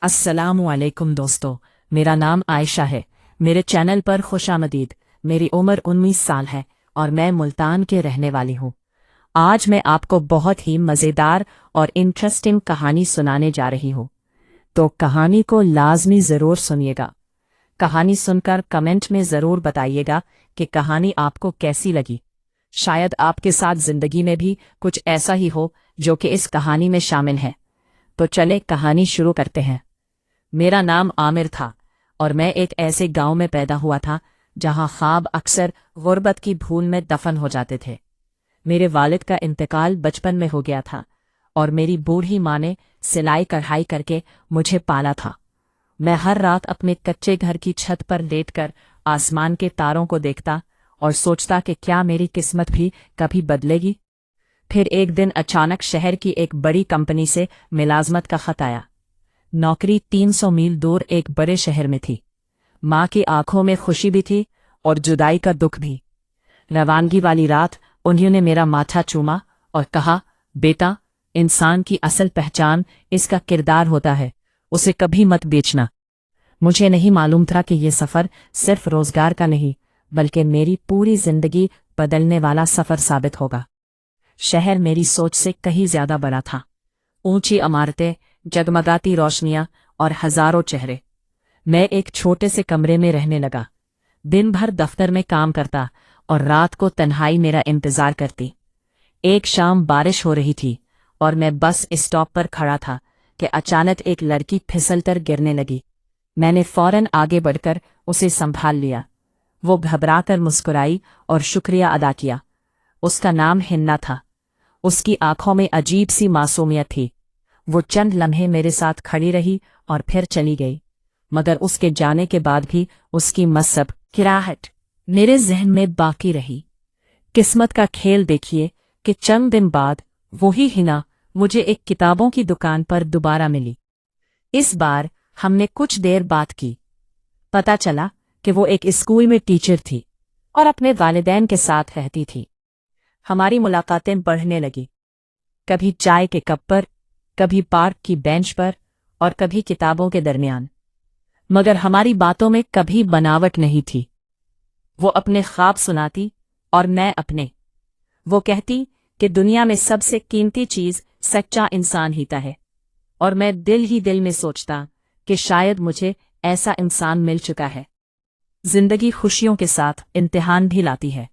अस्सलामुअलैकुम दोस्तों, मेरा नाम आयशा है। मेरे चैनल पर खुशामदीद। मेरी उम्र 19 साल है और मैं मुल्तान के रहने वाली हूँ। आज मैं आपको बहुत ही मज़ेदार और इंटरेस्टिंग कहानी सुनाने जा रही हूँ, तो कहानी को लाजमी ज़रूर सुनिएगा। कहानी सुनकर कमेंट में ज़रूर बताइएगा कि कहानी आपको कैसी लगी। शायद आपके साथ ज़िंदगी में भी कुछ ऐसा ही हो जो कि इस कहानी में शामिल है। तो चले कहानी शुरू करते हैं। मेरा नाम आमिर था और मैं एक ऐसे गांव में पैदा हुआ था जहां ख्वाब अक्सर गुर्बत की भूल में दफन हो जाते थे। मेरे वालिद का इंतकाल बचपन में हो गया था और मेरी बूढ़ी माँ ने सिलाई कढ़ाई करके मुझे पाला था। मैं हर रात अपने कच्चे घर की छत पर लेटकर आसमान के तारों को देखता और सोचता कि क्या मेरी किस्मत भी कभी बदलेगी। फिर एक दिन अचानक शहर की एक बड़ी कंपनी से मुलाजमत का खत आया। नौकरी 300 मील दूर एक बड़े शहर में थी। माँ की आंखों में खुशी भी थी और जुदाई का दुख भी। रवानगी वाली रात उन्होंने मेरा माथा चूमा और कहा, बेटा, इंसान की असल पहचान इसका किरदार होता है, उसे कभी मत बेचना। मुझे नहीं मालूम था कि ये सफ़र सिर्फ रोजगार का नहीं बल्कि मेरी पूरी जिंदगी बदलने वाला सफ़र साबित होगा। शहर मेरी सोच से कहीं ज्यादा बड़ा था। ऊंची इमारतें, जगमगाती रोशनियां और हजारों चेहरे। मैं एक छोटे से कमरे में रहने लगा। दिन भर दफ्तर में काम करता और रात को तन्हाई मेरा इंतजार करती। एक शाम बारिश हो रही थी और मैं बस स्टॉप पर खड़ा था कि अचानक एक लड़की फिसलकर गिरने लगी। मैंने फौरन आगे बढ़कर उसे संभाल लिया। वो घबराकर मुस्कुराई और शुक्रिया अदा किया। उसका नाम हिन्ना था। उसकी आंखों में अजीब सी मासूमियत थी। वो चंद लम्हे मेरे साथ खड़ी रही और फिर चली गई, मगर उसके जाने के बाद भी उसकी मुस्कुराहट मेरे जहन में बाकी रही। किस्मत का खेल देखिए कि चंद दिन बाद वही हिना मुझे एक किताबों की दुकान पर दोबारा मिली। इस बार हमने कुछ देर बात की। पता चला कि वो एक स्कूल में टीचर थी और अपने वालिदैन के साथ रहती थी। हमारी मुलाकातें बढ़ने लगी, कभी चाय के कप पर, कभी पार्क की बेंच पर और कभी किताबों के दरमियान। मगर हमारी बातों में कभी बनावट नहीं थी। वो अपने ख्वाब सुनाती और मैं अपने। वो कहती कि दुनिया में सबसे कीमती चीज सच्चा इंसान ही है, और मैं दिल ही दिल में सोचता कि शायद मुझे ऐसा इंसान मिल चुका है। जिंदगी खुशियों के साथ इम्तिहान भी लाती है।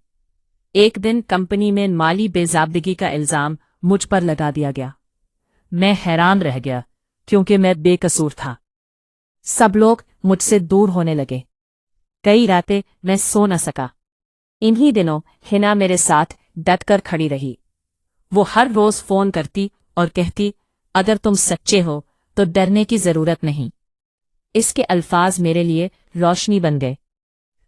एक दिन कंपनी में माली बेज़ाब्दगी का इल्जाम मुझ पर लगा दिया गया। मैं हैरान रह गया क्योंकि मैं बेकसूर था। सब लोग मुझसे दूर होने लगे। कई रातें मैं सो न सका। इन्हीं दिनों हिना मेरे साथ डटकर खड़ी रही। वो हर रोज फोन करती और कहती, अगर तुम सच्चे हो तो डरने की जरूरत नहीं। इसके अल्फाज मेरे लिए रोशनी बन गए।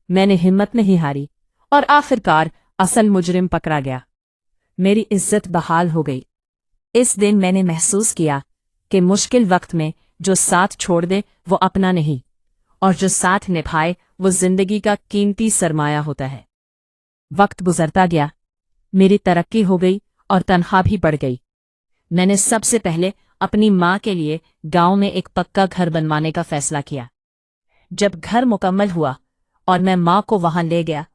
मैंने हिम्मत नहीं हारी और आखिरकार असल मुजरिम पकड़ा गया। मेरी इज्जत बहाल हो गई। इस दिन मैंने महसूस किया कि मुश्किल वक्त में जो साथ छोड़ दे वो अपना नहीं, और जो साथ निभाए वो जिंदगी का कीमती सरमाया होता है। वक्त गुजरता गया, मेरी तरक्की हो गई और तनख्वाह भी बढ़ गई। मैंने सबसे पहले अपनी माँ के लिए गांव में एक पक्का घर बनवाने का फैसला किया। जब घर मुकम्मल हुआ और मैं माँ को वहां ले गया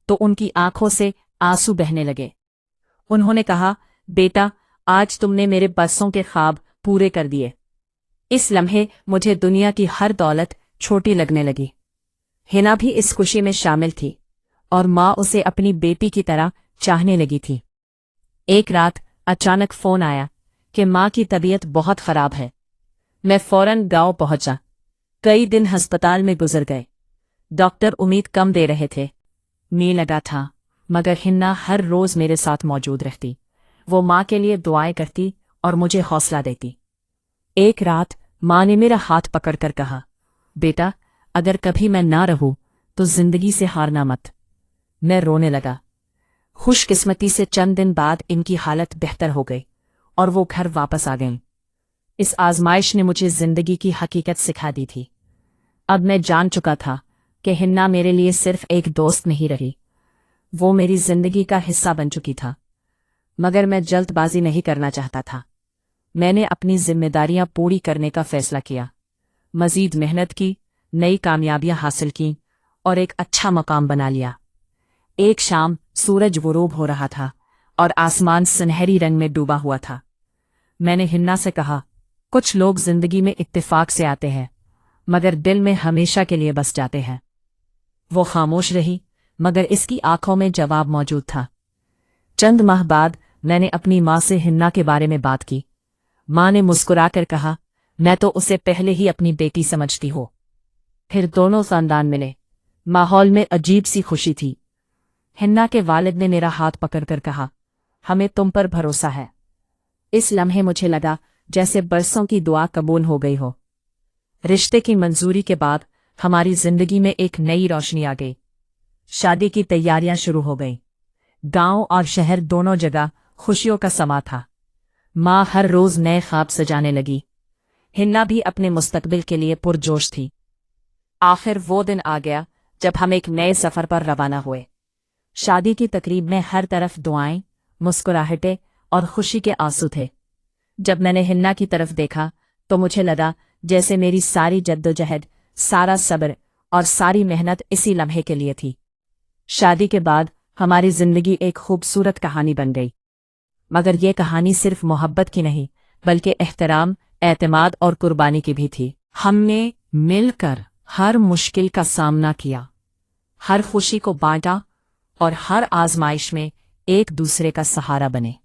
तो उनकी आंखों से आंसू बहने लगे। उन्होंने कहा, बेटा, आज तुमने मेरे बरसों के ख्वाब पूरे कर दिए। इस लम्हे मुझे दुनिया की हर दौलत छोटी लगने लगी। हिना भी इस खुशी में शामिल थी और माँ उसे अपनी बेटी की तरह चाहने लगी थी। एक रात अचानक फोन आया कि माँ की तबीयत बहुत खराब है। मैं फौरन गांव पहुंचा। कई दिन अस्पताल में गुजर गए। डॉक्टर उम्मीद कम दे रहे थे। मी लगा था, मगर हिन्ना हर रोज मेरे साथ मौजूद रहती। वो माँ के लिए दुआएं करती और मुझे हौसला देती। एक रात माँ ने मेरा हाथ पकड़कर कहा, बेटा, अगर कभी मैं ना रहूं तो जिंदगी से हारना मत। मैं रोने लगा। खुशकिस्मती से चंद दिन बाद इनकी हालत बेहतर हो गई और वो घर वापस आ गईं। इस आजमाइश ने मुझे जिंदगी की हकीकत सिखा दी थी। अब मैं जान चुका था कि हिन्ना मेरे लिए सिर्फ एक दोस्त नहीं रही, वो मेरी जिंदगी का हिस्सा बन चुकी था। मगर मैं जल्दबाजी नहीं करना चाहता था। मैंने अपनी जिम्मेदारियां पूरी करने का फैसला किया। मजीद मेहनत की, नई कामयाबियां हासिल की और एक अच्छा मकाम बना लिया। एक शाम सूरज गुरूब हो रहा था और आसमान सुनहरी रंग में डूबा हुआ था। मैंने हिन्ना से कहा, कुछ लोग जिंदगी में इत्तेफाक से आते हैं मगर दिल में हमेशा के लिए बस जाते हैं। वो खामोश रही मगर इसकी आंखों में जवाब मौजूद था। चंद माह बाद मैंने अपनी माँ से हिन्ना के बारे में बात की। माँ ने मुस्कुराकर कहा, मैं तो उसे पहले ही अपनी बेटी समझती हूँ। फिर दोनों खानदान मिले। माहौल में अजीब सी खुशी थी। हिन्ना के वालिद ने मेरा हाथ पकड़कर कहा, हमें तुम पर भरोसा है। इस लम्हे मुझे लगा जैसे बरसों की दुआ कबूल हो गई हो। रिश्ते की मंजूरी के बाद हमारी जिंदगी में एक नई रोशनी आ गई। शादी की तैयारियां शुरू हो गईं। गांव और शहर दोनों जगह खुशियों का समा था। माँ हर रोज नए ख्वाब सजाने लगी। हिन्ना भी अपने मुस्तकबिल के लिए पुरजोश थी। आखिर वो दिन आ गया जब हम एक नए सफर पर रवाना हुए। शादी की तकरीब में हर तरफ दुआएं, मुस्कुराहटें और खुशी के आंसू थे। जब मैंने हिन्ना की तरफ देखा तो मुझे लगा जैसे मेरी सारी जद्दोजहद, सारा सब्र और सारी मेहनत इसी लम्हे के लिए थी। शादी के बाद हमारी जिंदगी एक खूबसूरत कहानी बन गई, मगर ये कहानी सिर्फ मोहब्बत की नहीं बल्कि एहतराम, एतमाद और कुर्बानी की भी थी। हमने मिलकर हर मुश्किल का सामना किया, हर खुशी को बांटा और हर आजमाइश में एक दूसरे का सहारा बने।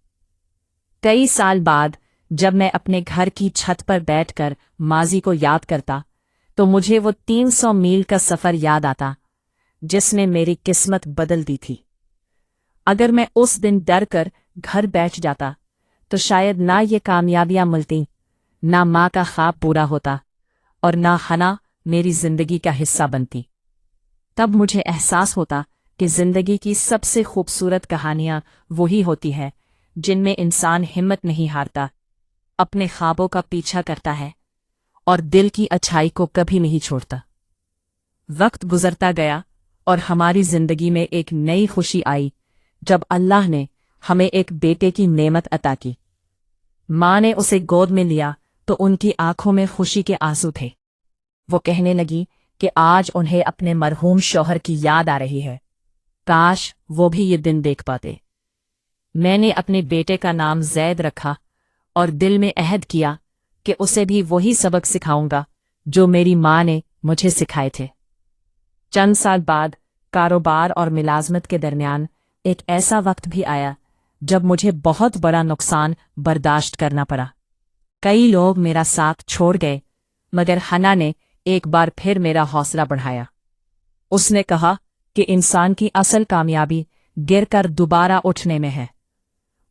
कई साल बाद जब मैं अपने घर की छत पर बैठकर माजी को याद करता तो मुझे वो 300 मील का सफर याद आता जिसने मेरी किस्मत बदल दी थी। अगर मैं उस दिन डर कर घर बैठ जाता तो शायद ना ये कामयाबियां मिलती, ना माँ का ख्वाब पूरा होता और ना हना मेरी जिंदगी का हिस्सा बनती। तब मुझे एहसास होता कि जिंदगी की सबसे खूबसूरत कहानियां वही होती हैं जिनमें इंसान हिम्मत नहीं हारता, अपने ख्वाबों का पीछा करता है और दिल की अच्छाई को कभी नहीं छोड़ता। वक्त गुजरता गया और हमारी जिंदगी में एक नई खुशी आई जब अल्लाह ने हमें एक बेटे की नेमत अता की। माँ ने उसे गोद में लिया तो उनकी आंखों में खुशी के आंसू थे। वो कहने लगी कि आज उन्हें अपने मरहूम शौहर की याद आ रही है, काश वो भी ये दिन देख पाते। मैंने अपने बेटे का नाम जैद रखा और दिल में अहद किया कि उसे भी वही सबक सिखाऊंगा जो मेरी माँ ने मुझे सिखाए थे। चंद साल बाद कारोबार और मुलाजमत के दरमियान एक ऐसा वक्त भी आया जब मुझे बहुत बड़ा नुकसान बर्दाश्त करना पड़ा। कई लोग मेरा साथ छोड़ गए मगर हना ने एक बार फिर मेरा हौसला बढ़ाया। उसने कहा कि इंसान की असल कामयाबी गिरकर दोबारा उठने में है।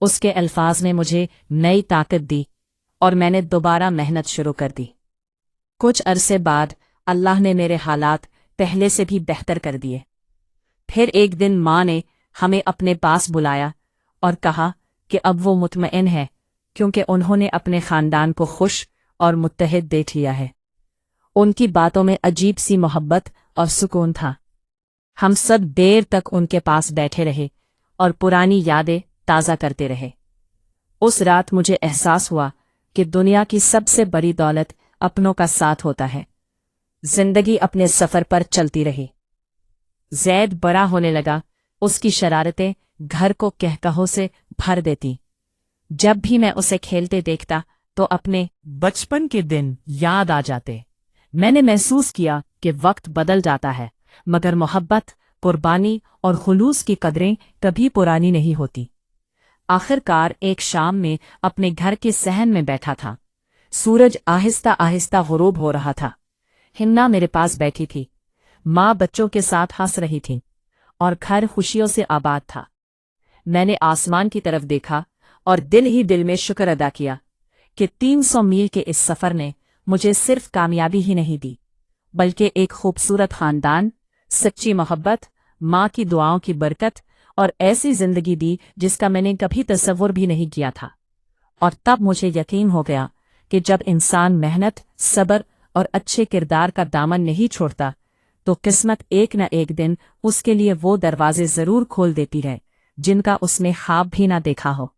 उसके अल्फाज ने मुझे नई ताकत दी और मैंने दोबारा मेहनत शुरू कर दी। कुछ अरसे बाद अल्लाह ने मेरे हालात पहले से भी बेहतर कर दिए। फिर एक दिन माँ ने हमें अपने पास बुलाया और कहा कि अब वो मुतमईन है क्योंकि उन्होंने अपने खानदान को खुश और मुत्तहिद देख लिया है। उनकी बातों में अजीब सी मोहब्बत और सुकून था। हम सब देर तक उनके पास बैठे रहे और पुरानी यादें ताज़ा करते रहे। उस रात मुझे एहसास हुआ कि दुनिया की सबसे बड़ी दौलत अपनों का साथ होता है। जिंदगी अपने सफर पर चलती रही। जैद बड़ा होने लगा। उसकी शरारतें घर को कहकहों से भर देती। जब भी मैं उसे खेलते देखता तो अपने बचपन के दिन याद आ जाते। मैंने महसूस किया कि वक्त बदल जाता है मगर मोहब्बत, कुर्बानी और खुलूस की कदरें कभी पुरानी नहीं होती। आखिरकार एक शाम में अपने घर के सहन में बैठा था। सूरज आहिस्ता आहिस्ता गुरूब हो रहा था। हिन्ना मेरे पास बैठी थी। माँ बच्चों के साथ हंस रही थी और घर खुशियों से आबाद था। मैंने आसमान की तरफ देखा और दिल ही दिल में शुक्र अदा किया कि 300 मील के इस सफर ने मुझे सिर्फ कामयाबी ही नहीं दी बल्कि एक खूबसूरत खानदान, सच्ची मोहब्बत, माँ की दुआओं की बरकत और ऐसी जिंदगी दी जिसका मैंने कभी तसव्वुर भी नहीं किया था। और तब मुझे यकीन हो गया कि जब इंसान मेहनत, सब्र और अच्छे किरदार का दामन नहीं छोड़ता तो किस्मत एक न एक दिन उसके लिए वो दरवाजे जरूर खोल देती है जिनका उसने ख्वाब भी ना देखा हो।